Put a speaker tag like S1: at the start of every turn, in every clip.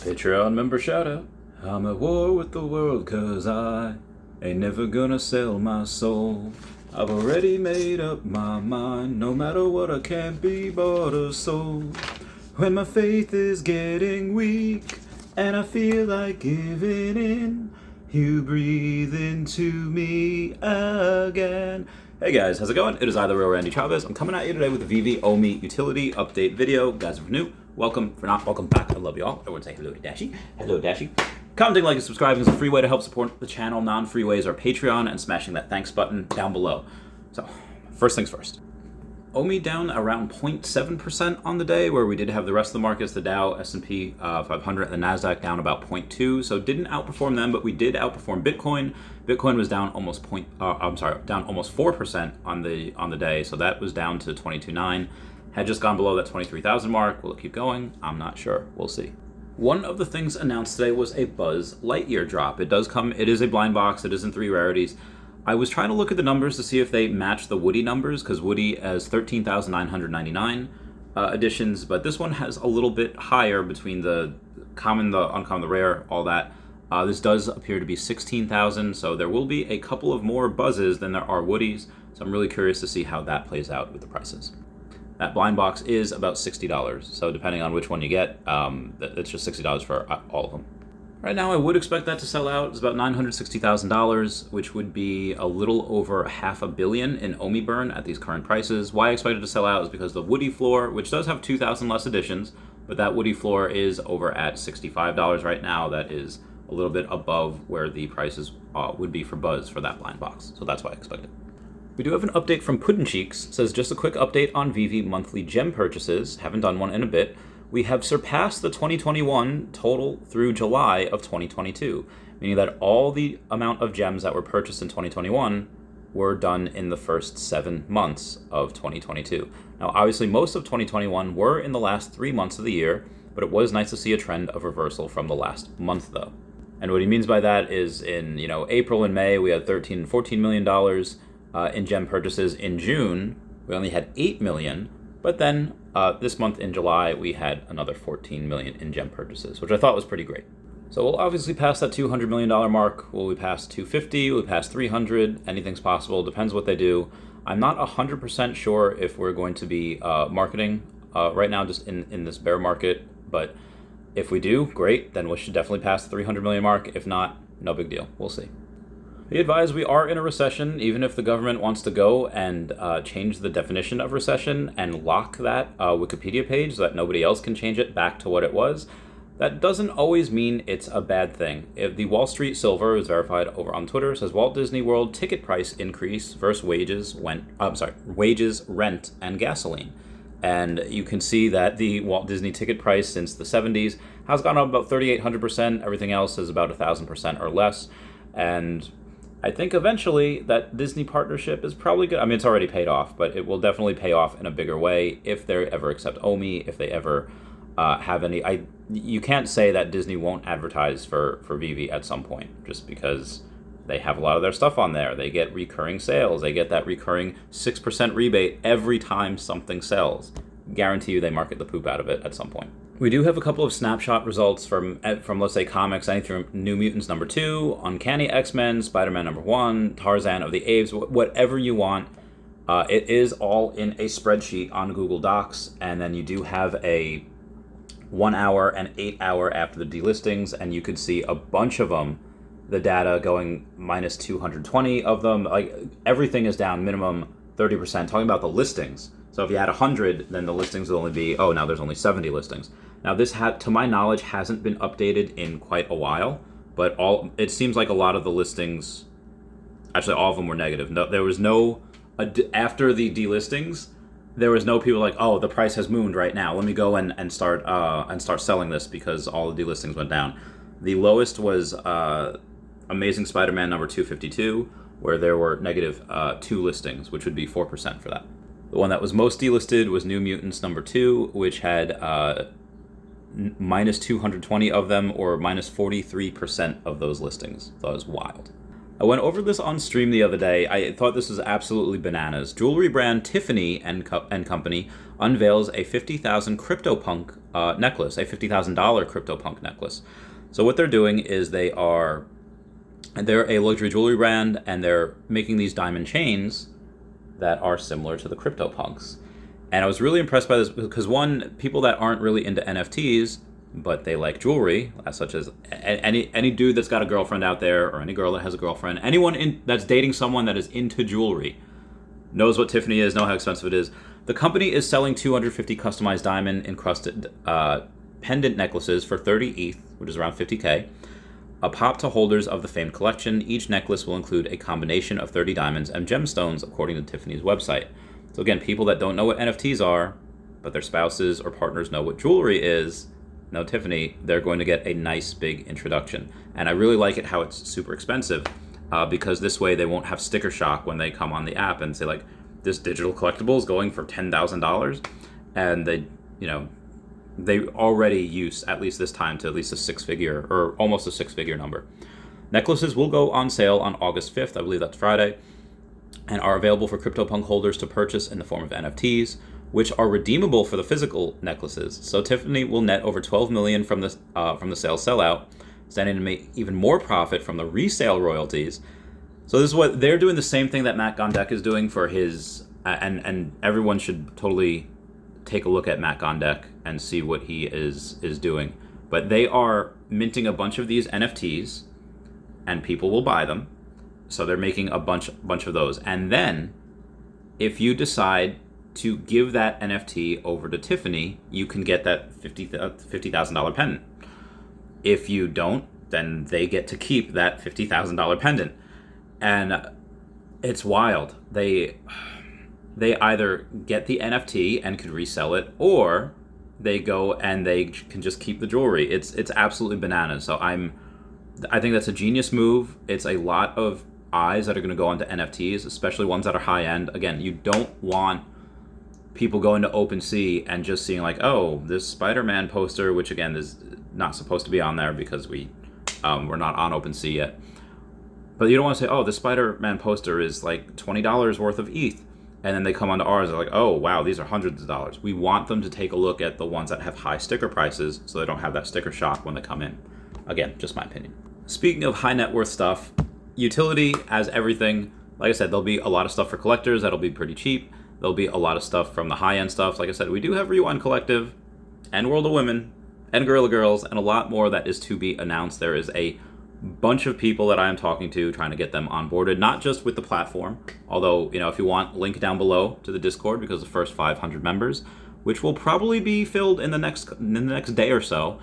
S1: Patreon member shoutout. I'm at war with the world cause I ain't never gonna sell my soul. I've already made up my mind, no matter what I can't be bought or sold. When my faith is getting weak and I feel like giving in, you breathe into me again. Hey guys, how's it going? It is I, the real Randy Chavez. I'm coming at you today with the Veve Omi utility update video. Guys, if you're new, welcome. If you're not, welcome back. I love you all. Everyone say hello to Dashi. Hello, Dashi. Commenting, liking, subscribing is a free way to help support the channel. Non-free ways are Patreon and smashing that thanks button down below. So, first things first. Omi down around 0.7% on the day, where we did have the rest of the markets, the Dow, S&P 500, and the NASDAQ down about 0.2. So didn't outperform them, but we did outperform Bitcoin. Bitcoin was down almost down almost 4% on the day. So that was down to 22.9. Had just gone below that 23,000 mark. Will it keep going? I'm not sure. We'll see. One of the things announced today was a Buzz Lightyear drop. It does come. It is a blind box. It is in 3 rarities. I was trying to look at the numbers to see if they match the Woody numbers, because Woody has 13,999 editions, but this one has a little bit higher between the common, the uncommon, the rare, all that. This does appear to be 16,000, so there will be a couple of more Buzzes than there are Woodies, so I'm really curious to see how that plays out with the prices. That blind box is about $60, so depending on which one you get, it's just $60 for all of them. Right now, I would expect that to sell out. It's about $960,000, which would be a little over $500 million in Omi burn at these current prices. Why I expect it to sell out is because the Woody floor, which does have 2,000 less editions, but that Woody floor is over at $65 right now. That is a little bit above where the prices would be for Buzz for that blind box. So that's why I expect it. We do have an update from Puddin' Cheeks. It says, just a quick update on Veve monthly gem purchases. Haven't done one in a bit. We have surpassed the 2021 total through July of 2022, meaning that all the amount of gems that were purchased in 2021 were done in the first 7 months of 2022. Now, obviously, most of 2021 were in the last 3 months of the year, but it was nice to see a trend of reversal from the last month, though. And what he means by that is in April and May, we had $13 and $14 million in gem purchases. In June, we only had $8 million, but then this month in July, we had another $14 million in gem purchases, which I thought was pretty great. So we'll obviously pass that $200 million mark. Will we pass 250? Will we pass 300? Anything's possible. Depends what they do. I'm not 100% sure if we're going to be marketing right now, just in this bear market. But if we do, great. Then we should definitely pass the 300 million mark. If not, no big deal. We'll see. Be advised, we are in a recession. Even if the government wants to go and change the definition of recession and lock that Wikipedia page so that nobody else can change it back to what it was, that doesn't always mean it's a bad thing. If the Wall Street Silver is verified over on Twitter, says Walt Disney World ticket price increase versus wages, rent, and gasoline. And you can see that the Walt Disney ticket price since the 70s has gone up about 3,800%. Everything else is about 1,000% or less. And I think eventually that Disney partnership is probably good. I mean, it's already paid off, but it will definitely pay off in a bigger way if they ever accept Omi, if they ever have any. You can't say that Disney won't advertise for Veve at some point, just because they have a lot of their stuff on there. They get recurring sales. They get that recurring 6% rebate every time something sells. Guarantee you they market the poop out of it at some point. We do have a couple of snapshot results from let's say comics, anything from New Mutants #2, Uncanny X-Men, Spider-Man #1, Tarzan of the Apes, whatever you want. It is all in a spreadsheet on Google Docs, and then you do have a 1 hour and 8 hour after the delistings, and you could see a bunch of them, the data going minus 220 of them. Like, everything is down minimum 30%, talking about the listings. So if you had 100, then the listings will only be, now there's only 70 listings. Now this to my knowledge, hasn't been updated in quite a while, but it seems like a lot of the listings, actually all of them were negative. No, there was no, after the delistings, there was no people like, the price has mooned right now. Let me go and start selling this because all the delistings went down. The lowest was Amazing Spider-Man #252, where there were negative 2 listings, which would be 4% for that. The one that was most delisted was New Mutants #2, which had minus 220 of them, or minus 43% of those listings. That was wild. I went over this on stream the other day. I thought this was absolutely bananas. Jewelry brand Tiffany and Company unveils a 50,000 CryptoPunk necklace, a $50,000 CryptoPunk necklace. So what they're doing is they're a luxury jewelry brand, and they're making these diamond chains that are similar to the CryptoPunks. And I was really impressed by this because, one, people that aren't really into NFTs, but they like jewelry, such as any dude that's got a girlfriend out there, or any girl that has a girlfriend, anyone that's dating someone that is into jewelry, knows what Tiffany is, know how expensive it is. The company is selling 250 customized diamond encrusted pendant necklaces for 30 ETH, which is around 50K. A pop to holders of the famed collection. Each necklace will include a combination of 30 diamonds and gemstones, according to Tiffany's website. So again, people that don't know what NFTs are, but their spouses or partners know what jewelry is, know Tiffany, they're going to get a nice big introduction. And I really like it how it's super expensive, because this way they won't have sticker shock when they come on the app and say, like, this digital collectible is going for $10,000, and they already use, at least this time, to at least a six-figure or almost a six-figure number. Necklaces will go on sale on August 5th, I believe that's Friday, and are available for CryptoPunk holders to purchase in the form of NFTs, which are redeemable for the physical necklaces. So Tiffany will net over $12 million from the sale sellout, standing to make even more profit from the resale royalties. So this is what they're doing, the same thing that Matt Gondek is doing for his, and everyone should totally take a look at Matt Gondek and see what he is doing. But they are minting a bunch of these NFTs, and people will buy them. So they're making a bunch of those. And then, if you decide to give that NFT over to Tiffany, you can get that $50,000 pendant. If you don't, then they get to keep that $50,000 pendant. And it's wild. They either get the NFT and could resell it, or they go and they can just keep the jewelry. It's absolutely bananas. So I think that's a genius move. It's a lot of eyes that are going to go onto NFTs, especially ones that are high end. Again, you don't want people going to OpenSea and just seeing, like, oh, this Spider-Man poster, which again is not supposed to be on there because we're not on OpenSea yet. But you don't want to say, oh, this Spider-Man poster is like $20 worth of ETH. And then they come onto ours, they're like, oh, wow, these are hundreds of dollars. We want them to take a look at the ones that have high sticker prices so they don't have that sticker shock when they come in. Again, just my opinion. Speaking of high net worth stuff, utility, as everything, like I said, there'll be a lot of stuff for collectors that'll be pretty cheap. There'll be a lot of stuff from the high-end stuff. Like I said, we do have Rewind Collective and World of Women and Gorilla Girls and a lot more that is to be announced. There is a bunch of people that I am talking to, trying to get them onboarded, not just with the platform, although, if you want, link down below to the Discord, because the first 500 members, which will probably be filled in the next day or so,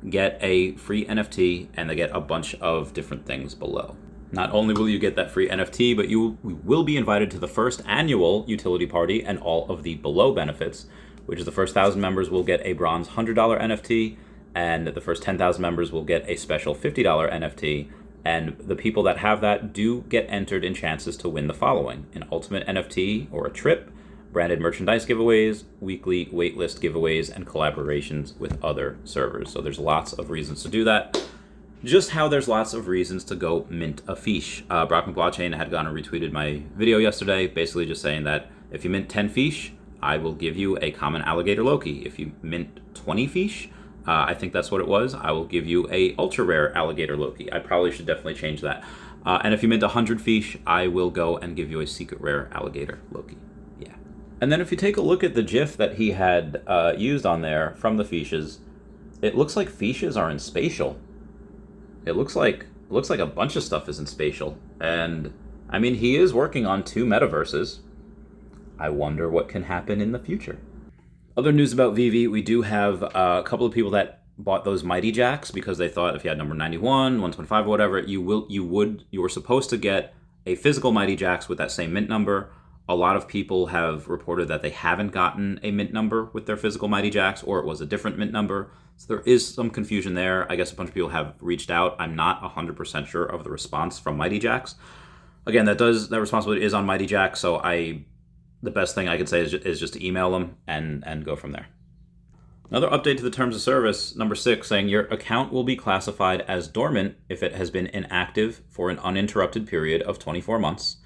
S1: get a free NFT, and they get a bunch of different things below. Not only will you get that free NFT, but you will be invited to the first annual utility party and all of the below benefits, which is the first 1,000 members will get a bronze $100 NFT, and the first 10,000 members will get a special $50 NFT. And the people that have that do get entered in chances to win the following: an ultimate NFT or a trip, branded merchandise giveaways, weekly waitlist giveaways, and collaborations with other servers. So there's lots of reasons to do that. Just how there's lots of reasons to go mint a Feesh. Brock McBlockchain had gone and retweeted my video yesterday, basically just saying that if you mint 10 Feesh, I will give you a common alligator Loki. If you mint 20 Feesh, I think that's what it was, I will give you a ultra rare alligator Loki. I probably should definitely change that. And if you mint 100 Feesh, I will go and give you a secret rare alligator Loki. Yeah. And then if you take a look at the GIF that he had used on there from the Feeshes, it looks like Feeshes are in spatial. It looks like a bunch of stuff is in spatial. And I mean, he is working on 2 metaverses. I wonder what can happen in the future. Other news about Veve, we do have a couple of people that bought those Mighty Jaxx because they thought if you had number 91, 125 or whatever, you were supposed to get a physical Mighty Jaxx with that same mint number. A lot of people have reported that they haven't gotten a mint number with their physical Mighty Jaxx, or it was a different mint number. So there is some confusion there. I guess a bunch of people have reached out. I'm not 100% sure of the response from Mighty Jaxx. Again, that responsibility is on Mighty Jaxx, so the best thing I could say is just to email them and go from there. Another update to the terms of service, number 6, saying your account will be classified as dormant if it has been inactive for an uninterrupted period of 24 months.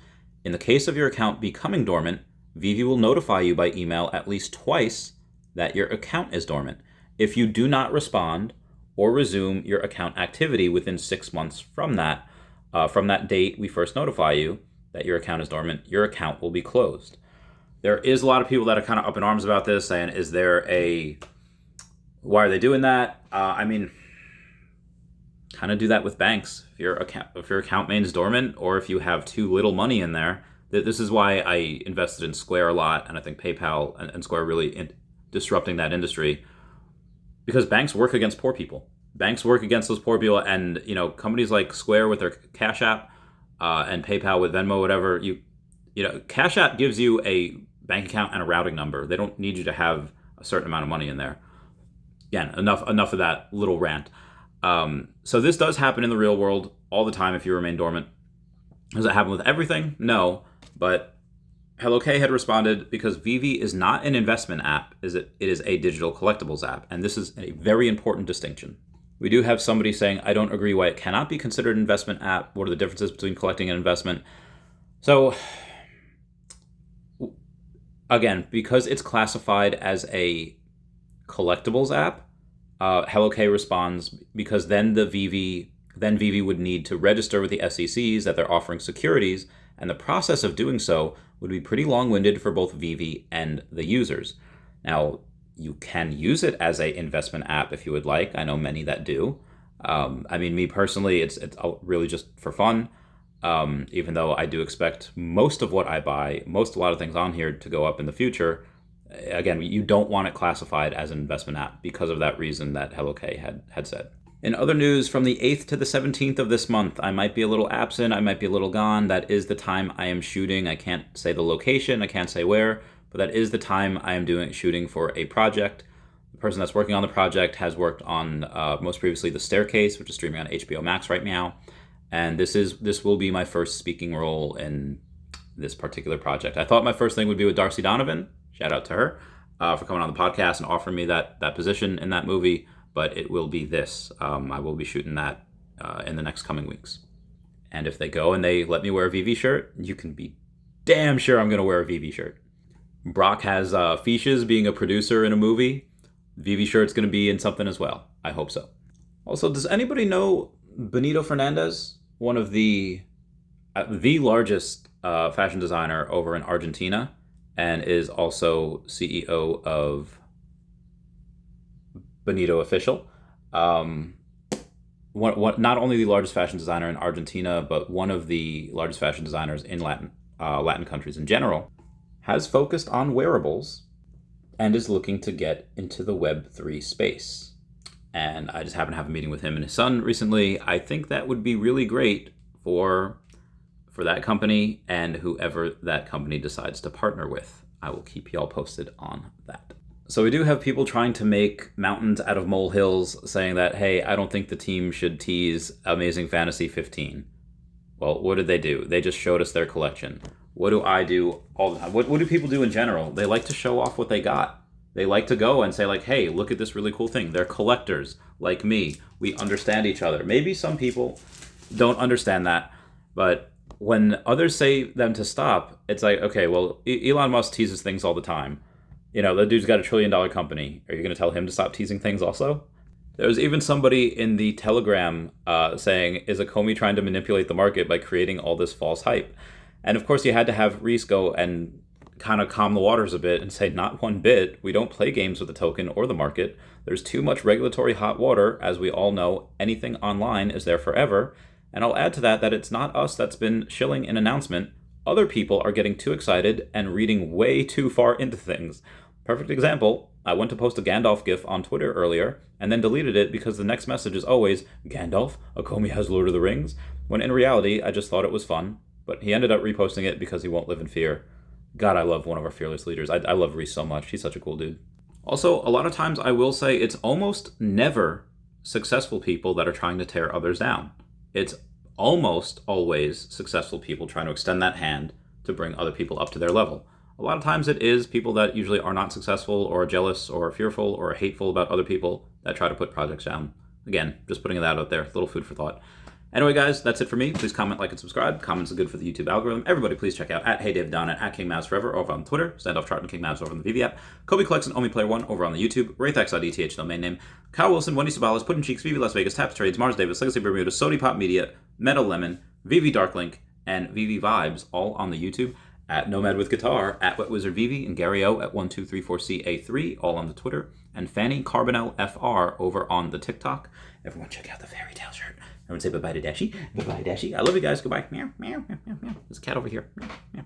S1: In the case of your account becoming dormant, Veve will notify you by email at least twice that your account is dormant. If you do not respond or resume your account activity within 6 months from that date we first notify you that your account is dormant, your account will be closed. There is a lot of people that are kind of up in arms about this, saying, why are they doing that? Kind of do that with banks. If your account remains dormant, or if you have too little money in there. This is why I invested in Square a lot, and I think PayPal and Square are really disrupting that industry, because banks work against poor people. Banks work against those poor people, and companies like Square with their Cash App and PayPal with Venmo, whatever. Cash App gives you a bank account and a routing number. They don't need you to have a certain amount of money in there. Again, enough of that little rant. So this does happen in the real world all the time if you remain dormant. Does it happen with everything? No, but HelloK had responded, because Veve is not an investment app, it is a digital collectibles app, and this is a very important distinction. We do have somebody saying, I don't agree why it cannot be considered an investment app. What are the differences between collecting and investment? So, again, because it's classified as a collectibles app, HelloK responds, because then Veve would need to register with the SECs that they're offering securities, and the process of doing so would be pretty long-winded for both Veve and the users. Now, you can use it as an investment app if you would like. I know many that do. Me personally, it's really just for fun. Even though I do expect most of what I buy, a lot of things on here to go up in the future. Again, you don't want it classified as an investment app because of that reason that HelloK had said. In other news, from the 8th to the 17th of this month, I might be a little absent, I might be a little gone. That is the time I am shooting. I can't say the location, I can't say where, but that is the time I am shooting for a project. The person that's working on the project has worked on most previously The Staircase, which is streaming on HBO Max right now. And this will be my first speaking role in this particular project. I thought my first thing would be with Darcy Donovan. Shout out to her for coming on the podcast and offering me that position in that movie. But it will be this. I will be shooting that in the next coming weeks. And if they go and they let me wear a Veve shirt, you can be damn sure I'm going to wear a Veve shirt. Brock has Feesh's being a producer in a movie. Veve shirt's going to be in something as well. I hope so. Also, does anybody know Benito Fernandez? One of the largest fashion designer over in Argentina, and is also CEO of Benito Official. Not only the largest fashion designer in Argentina, but one of the largest fashion designers in Latin countries in general, has focused on wearables and is looking to get into the Web3 space. And I just happened to have a meeting with him and his son recently. I think that would be really great for that company and whoever that company decides to partner with. I will keep y'all posted on that. So we do have people trying to make mountains out of molehills, saying that, hey, I don't think the team should tease Amazing Fantasy 15. Well, what did they do? They just showed us their collection. What do I do all the time? What do people do in general? They like to show off what they got. They like to go and say, like, hey, look at this really cool thing. They're collectors, like me. We understand each other. Maybe some people don't understand that, but when others say them to stop, it's like, okay, well, Elon Musk teases things all the time. The dude's got $1 trillion company. Are you going to tell him to stop teasing things also? There was even somebody in the Telegram saying, is Akomi trying to manipulate the market by creating all this false hype? And of course, you had to have Reese go and kind of calm the waters a bit and say, not one bit. We don't play games with the token or the market. There's too much regulatory hot water. As we all know, anything online is there forever. And I'll add to that it's not us that's been shilling an announcement. Other people are getting too excited and reading way too far into things. Perfect example, I went to post a Gandalf gif on Twitter earlier and then deleted it because the next message is always, Gandalf, Akomi has Lord of the Rings, when in reality, I just thought it was fun. But he ended up reposting it because he won't live in fear. God, I love one of our fearless leaders. I love Reese so much. He's such a cool dude. Also, a lot of times I will say it's almost never successful people that are trying to tear others down. It's almost always successful people trying to extend that hand to bring other people up to their level. A lot of times it is people that usually are not successful or jealous or fearful or hateful about other people that try to put projects down. Again, just putting that out there, a little food for thought. Anyway, guys, that's it for me. Please comment, like, and subscribe. Comments are good for the YouTube algorithm. Everybody, please check out at HeyDaveDon and at KingMavsForever over on Twitter. Standoff Chart and King Mavs over on the Veve app. Kobe Collects and OmiPlayer1 over on the YouTube. WraithX.eth, domain name. Kyle Willson, Wendy Stibalis, Puddin' Cheeks, Veve Las Vegas, Taps Trades, Mars Davis, Legacy Bermuda, Sody Pop Media, Metal Lemon, Veve Darklink, and Veve Vibes, all on the YouTube. At Nomad with Guitar, at Wet Wizard Veve, and Gary O at 1234CA3, all on the Twitter. And Fanny Carbonell FR over on the TikTok. Everyone check out the fairy tale shirt. Everyone say bye-bye to Dashie. Bye-bye, Dashie. I love you guys. Goodbye. Meow, meow, meow, meow, meow. There's a cat over here. Meow, meow.